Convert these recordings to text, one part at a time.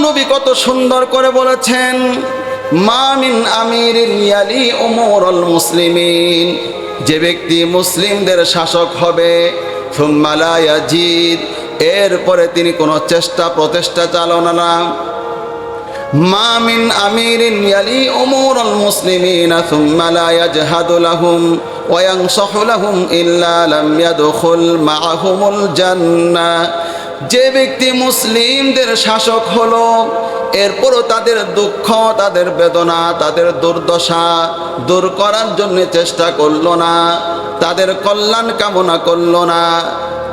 নবী কত সুন্দর করে বলেছেন, মা মিন আমিরিন ইয়ালি উমুরুল মুসলিমিন, যে ব্যক্তি মুসলিমদের শাসক হবে, সুম্মা লা ইয়াজিদ, এরপরে তিনি কোনো চেষ্টা প্রচেষ্টা চালানো না। মা মিন আমিরিন ইয়ালি উমুরুল মুসলিমিন সুম্মা লা ইয়াজহাদু লাহুম ওয়া ইয়ানসাহু লাহুম ইল্লা লাম ইয়াদখুল মাআহুমুল জান্নাহ, যে ব্যক্তি মুসলিমদের শাসক হলো, এরপরও তাদের দুঃখ, তাদের বেদনা, তাদের দুর্দশা দূর করার জন্য চেষ্টা করলো না, তাদের কল্যাণ কামনা করলো না,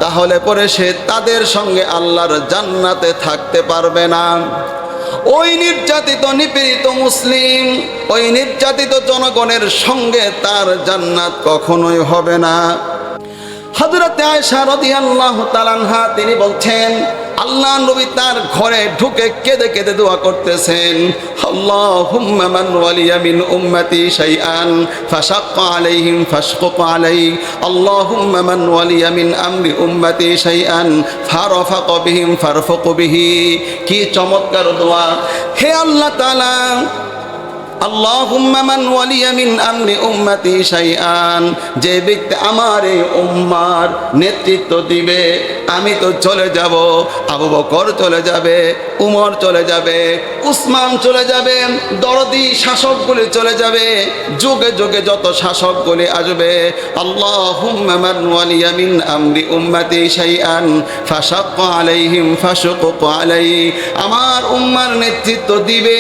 তাহলে পরে সে তাদের সঙ্গে আল্লাহর জান্নাতে থাকতে পারবে না। ওই নির্যাতিত নিপীড়িত মুসলিম, ওই নির্যাতিত জনগণের সঙ্গে তার জান্নাত কখনোই হবে না। হযরত আয়েশা রাদিয়াল্লাহু তাআলা আনহা তিনি বলছেন, আল্লাহ নবী তার ঘরে ঢুকে কেঁদে কেঁদে দোয়া করতেছেন, আল্লাহুম্মা মান ওয়ালিয়া মিন উম্মতি শাইআন ফাশাক্কা আলাইহিম ফাশকুক আলাইহি, আল্লাহুম্মা মান ওয়ালিয়া মিন আমরি উম্মতি শাইআন ফারফাক বিহিম ফারফুক বিহি। কি চমৎকার দোয়া! হে আল্লাহ তাআলা, আল্লাহুম্মা মান ওয়ালিয়া মিন আমরি উম্মতি শাইআন, যে ব্যক্তি আমার এই উম্মার নেতৃত্ব দিবে, আমি তো চলে যাব, আবু বকর চলে যাবে, উমর চলে যাবে, উসমান চলে যাবে, দরদি শাসকগুলি চলে যাবে, যুগে যুগে যত শাসকগুলি আসবে, আল্লাহুম্মা মান ওয়ালিয়া মিন আমরি উম্মতি শাইআন ফাশাক্কা আলাইহিম ফাশকুক আলাইহি, আমার উম্মার নেতৃত্ব দিবে,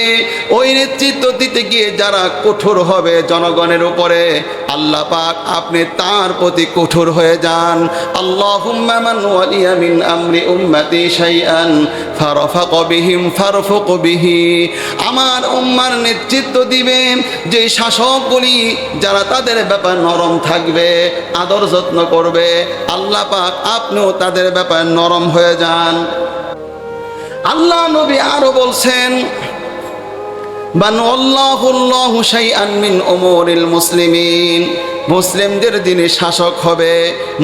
ওই নেতৃত্ব দিতে গিয়ে যারা কঠোর হবে জনগণের উপরে, আল্লাহ পাক আপনি তার প্রতি কঠোর হয়ে যান। আল্লাহুম্মা মান ওয়ালিয়া মিন আমরি উম্মতি শাইআন ফারফাক বিহিম ফারফুক বিহি, আমার উম্মার নেতৃত্ব দিবে যে শাসকগুলি, যারা তাদের ব্যাপার নরম থাকবে, আদর যত্ন করবে, আল্লাহ পাক আপনিও তাদের ব্যাপার নরম হয়ে যান। আল্লাহ নবী আরো বলছেন, বানাল্লাহু শাইআন মিন উমুরিল মুসলিমিন, মুসলিমদের যিনি শাসক হবে,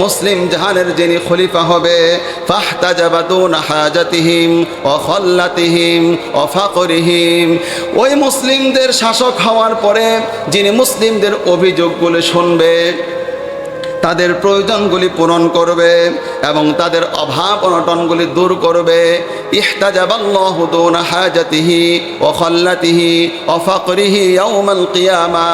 মুসলিম জাহানের যিনি খলিফা হবে, ফাহতাজাবা দুনা হাজাতিহিম ওয়া খাল্লাতিহিম ওয়া ফাকরিহিম, ওই মুসলিমদের শাসক হওয়ার পরে যিনি মুসলিমদের অভিযোগগুলো শুনবে, তাদের প্রয়োজনগুলি পূরণ করবে এবং তাদের অভাব অনটনগুলি দূর করবে, ইহতাজাবাল্লাহু দুনা হাজাতিহি ওয়া খাল্লাতিহি ওয়া ফাকরিহি ইয়াউমাল কিয়ামা,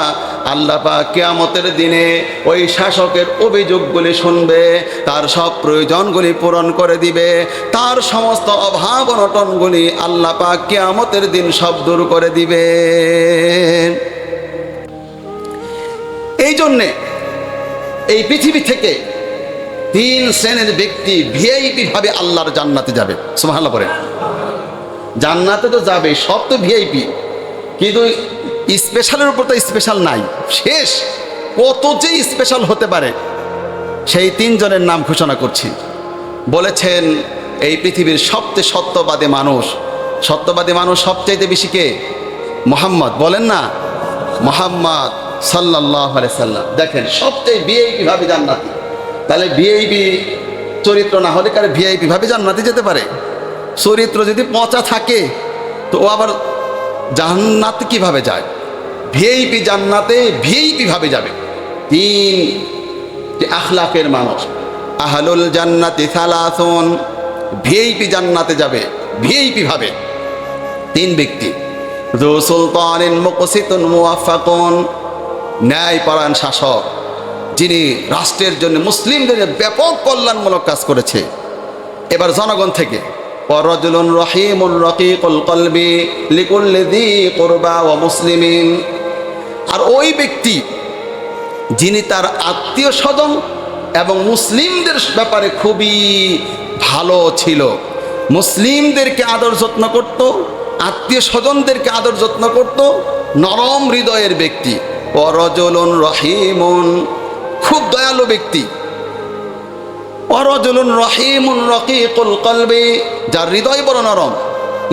আল্লাহ পাক কিয়ামতের দিনে ওই শাসকের অভিযোগগুলি শুনবে, তার সব প্রয়োজনগুলি পূরণ করে দিবে, তার সমস্ত অভাব অনটনগুলি আল্লাহ পাক কিয়ামতের দিন সব দূর করে দিবে। এই জন্যে এই পৃথিবী থেকে 3 শ্রেণীর ব্যক্তি ভিআইপি ভাবে আল্লাহর জান্নাতে যাবে। সুবহানাল্লাহ বলেন। জান্নাতে তো যাবে, সব তো ভিআইপি, কিন্তু স্পেশালের উপর তো স্পেশাল নাই, শেষ কত যে স্পেশাল হতে পারে সেই 3 জনের নাম ঘোষণা করছি। বলেছেন এই পৃথিবীর সবচেয়ে সত্যবাদী মানুষ, সত্যবাদী মানুষ সবচাইতে বেশি কে? মুহাম্মদ, বলেন না মুহাম্মদ সাল্লাল্লাহু আলাইহি সাল্লাম। দেখেন সবচেয়ে ভিআইপি ভাবে জান্নাতি, তাহলে ভিআইপি চরিত্র না হলে কারে ভিআইপি ভাবে জান্নাতে যেতে পারে? চরিত্র যদি পচা থাকে তো ও আবার জান্নাতে কিভাবে যায়? ভিআইপি জান্নাতে ভিআইপি ভাবে যাবে। 3 আখলাকের মানুষ, আহলুল জান্নাতি সালাসুন, ভিআইপি জান্নাতে যাবে ভিআইপি ভাবে 3 ব্যক্তি। যু সুলতানিন মুকসিতুন মুওয়াফফাকুন, ন্যায়পরায়ণ শাসক, যিনি রাষ্ট্রের জন্য মুসলিমদের ব্যাপক কল্যাণমূলক কাজ করেছে। এবার জনগণ থেকে, ওয়ারাজুলুন রহিমুর রকিকুল কলবি লিকুল্লি যী কুরবা ওয়া মুসলিমিন, আর ওই ব্যক্তি যিনি তার আত্মীয় স্বজন এবং মুসলিমদের ব্যাপারে খুবই ভালো ছিল, মুসলিমদেরকে আদর যত্ন করত, আত্মীয় স্বজনদেরকে আদর যত্ন করত, নরম হৃদয়ের ব্যক্তি। ওয়ারাজুলুন রহিমুন, খুব দয়ালু ব্যক্তি। ওয়ারাজুলুন রহিমুন রকিকুল কলবি, যার হৃদয় বড় নরম।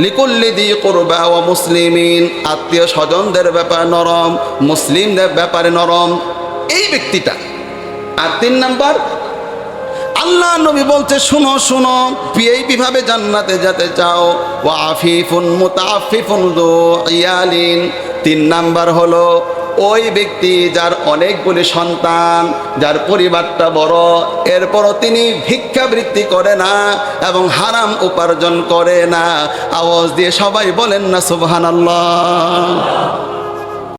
লিকুল্লি যী কুরবা ওয়া মুসলিমিন, আত্মীয় স্বজনদের ব্যাপারে নরম, মুসলিমদের ব্যাপারে নরম, এই ব্যক্তিটা। আর 3 নাম্বার আল্লাহ নবী বলছে শুনো শুনো, এইভাবে জান্নাতে যেতে চাও, ওয়া আফিফুন মুতাআফিফুন যু ইয়ালিন। 3 নাম্বার হলো ওই ব্যক্তি যার অনেকগুলি সন্তান, যার পরিবারটা বড়, এরপরও তিনি ভিক্ষাবৃত্তি করে না এবং হারাম উপার্জন করে না। আওয়াজ দিয়ে সবাই বলেন না সুবহানাল্লাহ।